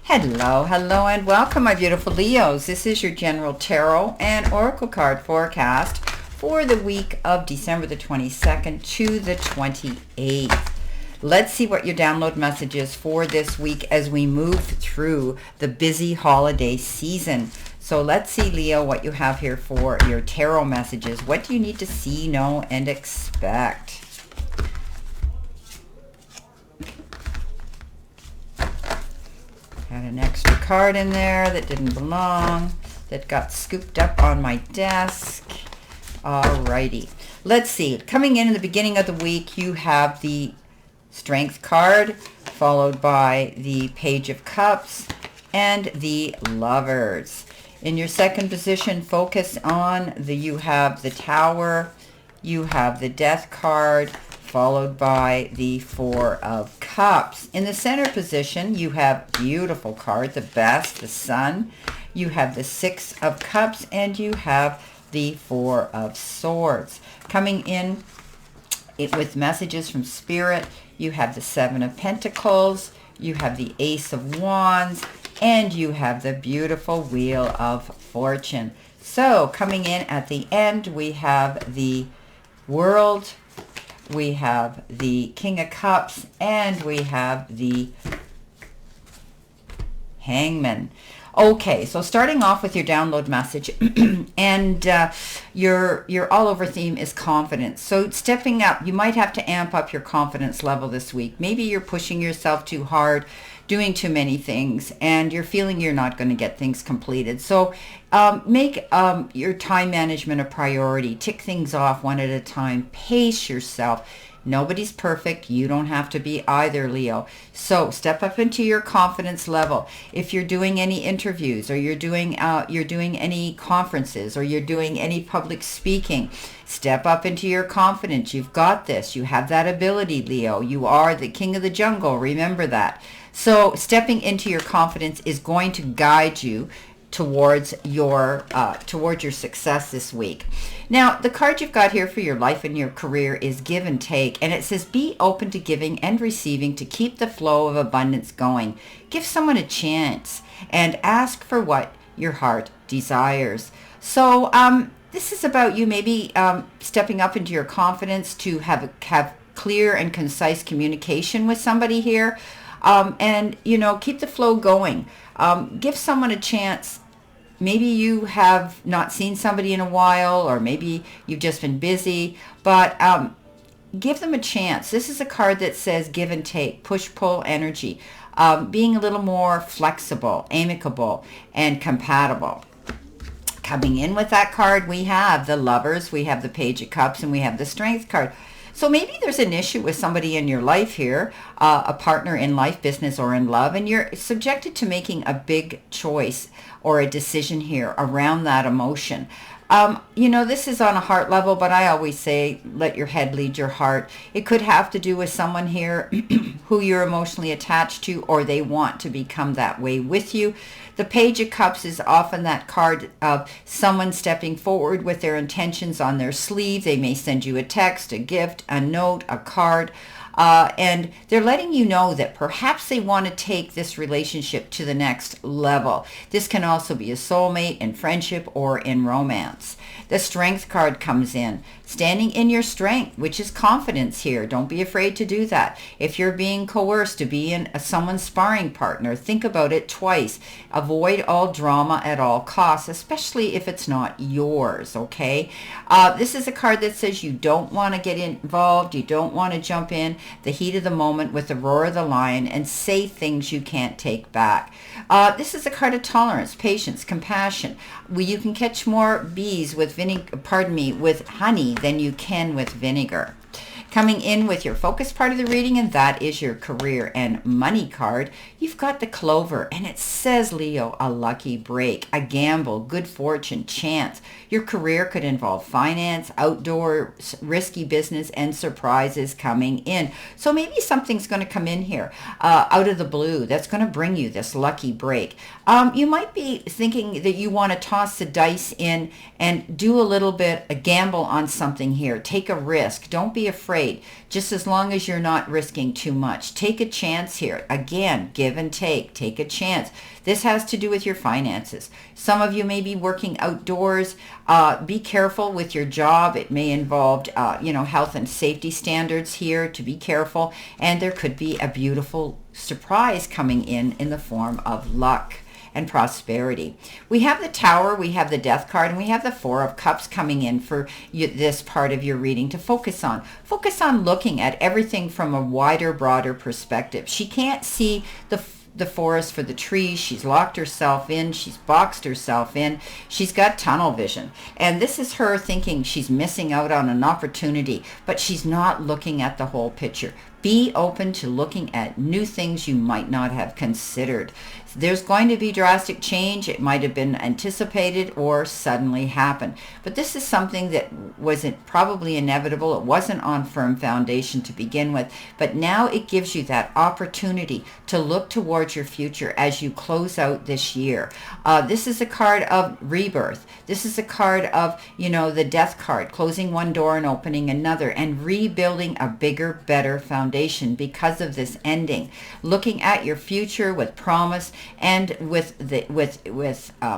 Hello, hello, and welcome, my beautiful Leos. This is your general tarot and oracle card forecast for the week of December the 22nd to the 28th. Let's see what your download message is for this week as we move through the busy holiday season. So let's see, Leo, what you have here for your tarot messages. What do you need to see, know, and expect? Had an extra card in there that didn't belong, that got scooped up on my desk. Alrighty. Let's see. Coming in the beginning of the week, you have the Strength card, followed by the Page of Cups and the Lovers. In your second position, focus on you have the Tower, you have the Death card, followed by the Four of Cups. In the center position, you have beautiful card, the best, the Sun. You have the Six of Cups, and you have the Four of Swords. Coming in with messages from Spirit, you have the Seven of Pentacles, you have the Ace of Wands, and you have the beautiful Wheel of Fortune. So coming in at the end, we have the World, we have the King of Cups, and we have the Hangman. Okay, so starting off with your download message, and your all-over theme is confidence. So stepping up, you might have to amp up your confidence level this week. Maybe you're pushing yourself too hard, doing too many things, and you're feeling you're not going to get things completed. So make your time management a priority. Tick things off one at a time. Pace yourself. Nobody's perfect. You don't have to be either, Leo. So step up into your confidence level. If you're doing any interviews, or you're doing any conferences, or you're doing any public speaking, step up into your confidence. You've got this. You have that ability, Leo. You are the king of the jungle. Remember that. So stepping into your confidence is going to guide you towards your success this week. Now, the card you've got here for your life and your career is give and take, and it says be open to giving and receiving to keep the flow of abundance going. Give someone a chance and ask for what your heart desires. So this is about you maybe stepping up into your confidence to have clear and concise communication with somebody here, and keep the flow going. Give someone a chance. Maybe you have not seen somebody in a while, or maybe you've just been busy, but give them a chance. This is a card that says give and take, push-pull energy, being a little more flexible, amicable, and compatible. Coming in with that card, we have the Lovers, we have the Page of Cups, and we have the Strength card. So maybe there's an issue with somebody in your life here, a partner in life, business, or in love, and you're subjected to making a big choice or a decision here around that emotion. This is on a heart level, but I always say let your head lead your heart. It could have to do with someone here who you're emotionally attached to, or they want to become that way with you. The Page of Cups is often that card of someone stepping forward with their intentions on their sleeve. They may send you a text, a gift, a note, a card, and they're letting you know that perhaps they want to take this relationship to the next level. This can also be a soulmate in friendship or in romance. The Strength card comes in, standing in your strength, which is confidence here. Don't be afraid to do that. If you're being coerced to be in someone's sparring partner, think about it twice. Avoid all drama at all costs, especially if it's not yours, okay? This is a card that says you don't want to get involved, you don't want to jump in the heat of the moment with the roar of the lion and say things you can't take back. This is a card of tolerance, patience, compassion. You can catch more bees with with honey than you can with vinegar. Coming in with your focus part of the reading, and that is your career and money card, you've got the Clover, and it says, Leo, a lucky break, a gamble, good fortune, chance. Your career could involve finance, outdoor, risky business, and surprises coming in. So maybe something's going to come in here out of the blue that's going to bring you this lucky break. You might be thinking that you want to toss the dice in and do a gamble on something here. Take a risk. Don't be afraid. afraid, just as long as you're not risking too much. Take a chance here. Again, give and take. Take a chance. This has to do with your finances. Some of you may be working outdoors. Be careful with your job. It may involve, health and safety standards here to be careful. And there could be a beautiful surprise coming in the form of luck and prosperity. We have the Tower, we have the Death card, and we have the Four of Cups coming in for this part of your reading to focus on. Focus on looking at everything from a wider, broader perspective. She can't see the forest for the trees. She's locked herself in. She's boxed herself in. She's got tunnel vision. And this is her thinking she's missing out on an opportunity, but she's not looking at the whole picture. Be open to looking at new things you might not have considered. There's going to be drastic change. It might have been anticipated or suddenly happened. But this is something that wasn't probably inevitable. It wasn't on firm foundation to begin with. But now it gives you that opportunity to look towards your future as you close out this year. This is a card of rebirth. This is a card of, the Death card, closing one door and opening another, and rebuilding a bigger, better foundation because of this ending. Looking at your future with promise and with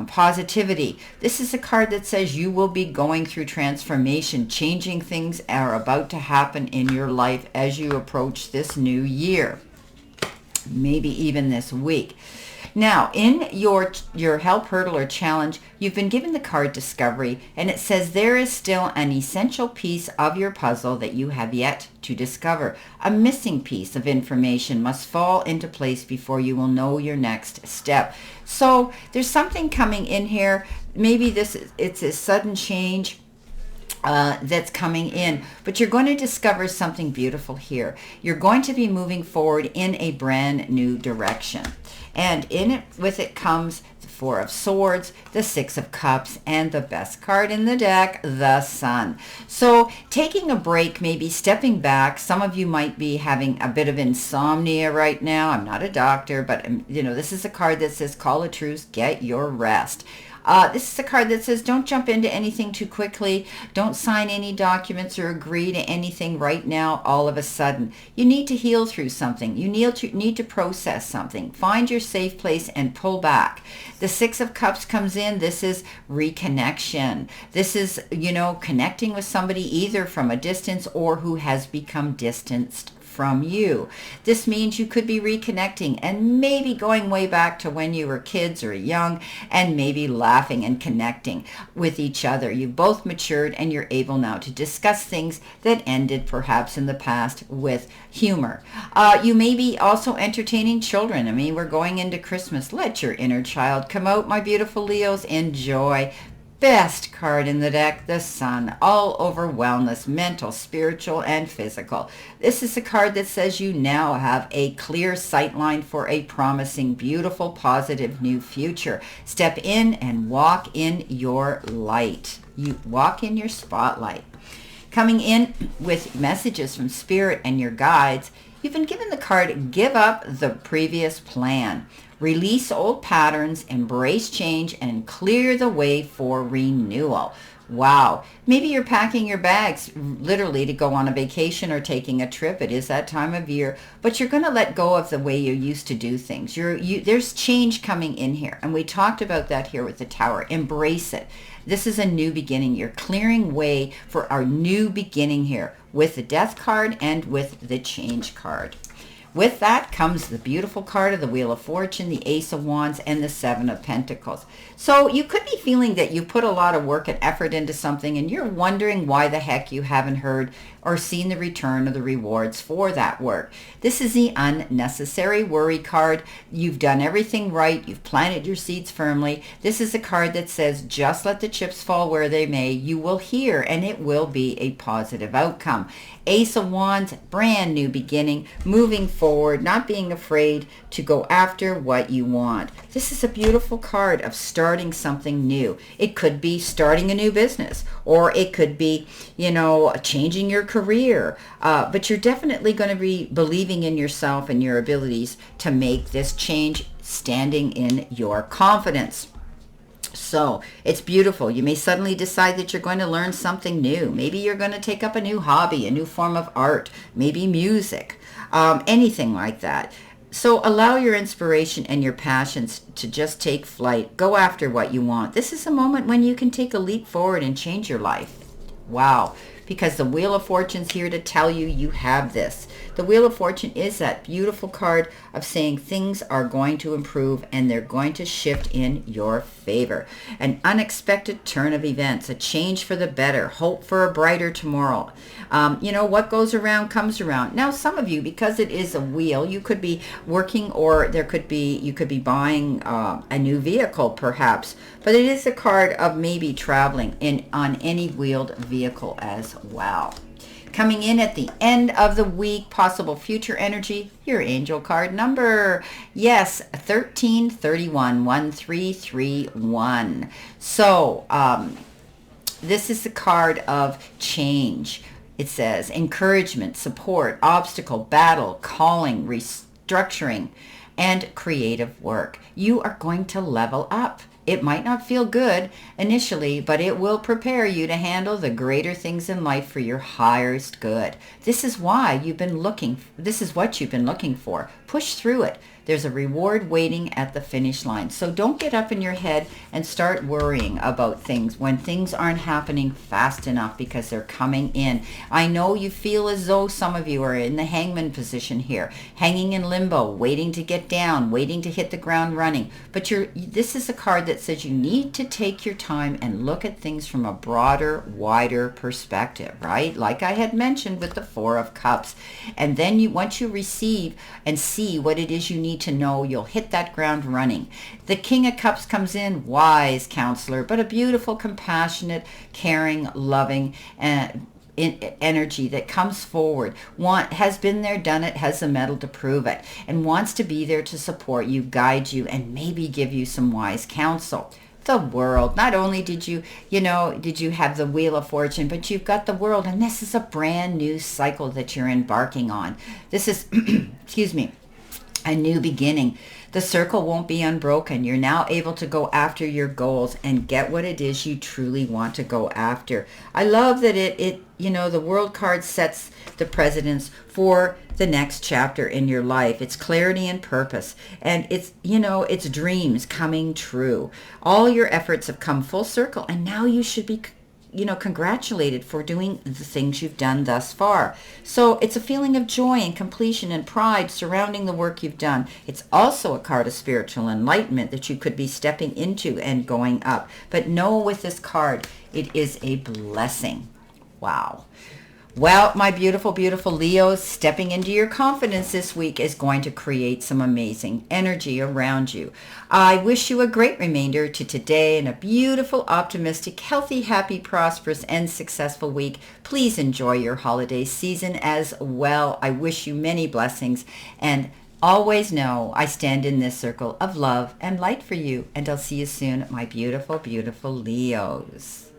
positivity. This is a card that says you will be going through transformation. Changing things are about to happen in your life as you approach this new year, maybe even this week. Now, in your help, hurdle, or challenge, you've been given the card Discovery, and it says there is still an essential piece of your puzzle that you have yet to discover. A missing piece of information must fall into place before you will know your next step. So there's something coming in here. Maybe it's a sudden change that's coming in, but you're going to discover something beautiful here. You're going to be moving forward in a brand new direction. And with it comes the Four of Swords, the Six of Cups, and the best card in the deck, the Sun. So taking a break, maybe stepping back. Some of you might be having a bit of insomnia right now. I'm not a doctor, but this is a card that says call a truce, get your rest. This is a card that says don't jump into anything too quickly. Don't sign any documents or agree to anything right now all of a sudden. You need to heal through something. You need to process something. Find your safe place and pull back. The Six of Cups comes in. This is reconnection. This is, connecting with somebody either from a distance or who has become distanced from you. This means you could be reconnecting and maybe going way back to when you were kids or young and maybe laughing and connecting with each other. You've both matured and you're able now to discuss things that ended perhaps in the past with humor. You may be also entertaining children. We're going into Christmas. Let your inner child come out, my beautiful Leos. Enjoy. Best card in the deck, the Sun, all over wellness, mental, spiritual, and physical. This is a card that says you now have a clear sight line for a promising, beautiful, positive new future. Step in and walk in your light. You walk in your spotlight. Coming in with messages from Spirit and your guides, you've been given the card, give up the previous plan. Release old patterns, embrace change, and clear the way for renewal. Wow. Maybe you're packing your bags literally to go on a vacation or taking a trip. It is that time of year, but you're going to let go of the way you used to do things. There's change coming in here, and we talked about that here with the Tower. Embrace it. This is a new beginning. You're clearing way for our new beginning here with the Death card and with the Change card. With that comes the beautiful card of the Wheel of Fortune, the Ace of Wands, and the Seven of Pentacles. So you could be feeling that you put a lot of work and effort into something and you're wondering why the heck you haven't heard or seen the return of the rewards for that work. This is the unnecessary worry card. You've done everything right. You've planted your seeds firmly. This is a card that says just let the chips fall where they may. You will hear and it will be a positive outcome. Ace of Wands, brand new beginning, moving forward, not being afraid to go after what you want. This is a beautiful card of starting something new. It could be starting a new business, or it could be, changing your career. But you're definitely going to be believing in yourself and your abilities to make this change, standing in your confidence. So it's beautiful. You may suddenly decide that you're going to learn something new. Maybe you're going to take up a new hobby, a new form of art, maybe music, anything like that. So allow your inspiration and your passions to just take flight. Go after what you want. This is a moment when you can take a leap forward and change your life. Wow. Because the Wheel of Fortune's here to tell you you have this. The Wheel of Fortune is that beautiful card of saying things are going to improve and they're going to shift in your favor. An unexpected turn of events, a change for the better, hope for a brighter tomorrow. What goes around comes around. Now, some of you, because it is a wheel, you could be working, or you could be buying a new vehicle perhaps. But it is a card of maybe traveling on any wheeled vehicle as well. Coming in at the end of the week, possible future energy, your angel card number. Yes, 1331, 1331. So this is the card of change. It says encouragement, support, obstacle, battle, calling, restructuring, and creative work. You are going to level up. It might not feel good initially, but it will prepare you to handle the greater things in life for your highest good. This is what you've been looking for. Push through it. There's a reward waiting at the finish line. So don't get up in your head and start worrying about things when things aren't happening fast enough, because they're coming in. I know you feel as though some of you are in the hangman position here, hanging in limbo, waiting to get down, waiting to hit the ground running. But this is a card that says you need to take your time and look at things from a broader, wider perspective, right? Like I had mentioned with the Four of Cups. And then once you receive and see what it is you need to know, you'll hit that ground running. The King of Cups comes in, wise counselor, but a beautiful, compassionate, caring, loving, energy that comes forward, has been there, done it, has the mettle to prove it, and wants to be there to support you, guide you, and maybe give you some wise counsel. The World. Not only did you have the Wheel of Fortune, but you've got the World, and this is a brand new cycle that you're embarking on. This is, excuse me, a new beginning. The circle won't be unbroken. You're now able to go after your goals and get what it is you truly want to go after. I love that the World card sets the precedence for the next chapter in your life. It's clarity and purpose, and it's dreams coming true. All your efforts have come full circle, and now you should be congratulated for doing the things you've done thus far. So it's a feeling of joy and completion and pride surrounding the work you've done. It's also a card of spiritual enlightenment that you could be stepping into and going up. But know with this card, it is a blessing. Wow. Well, my beautiful, beautiful Leos, stepping into your confidence this week is going to create some amazing energy around you. I wish you a great remainder to today and a beautiful, optimistic, healthy, happy, prosperous, and successful week. Please enjoy your holiday season as well. I wish you many blessings, and always know I stand in this circle of love and light for you. And I'll see you soon, my beautiful, beautiful Leos.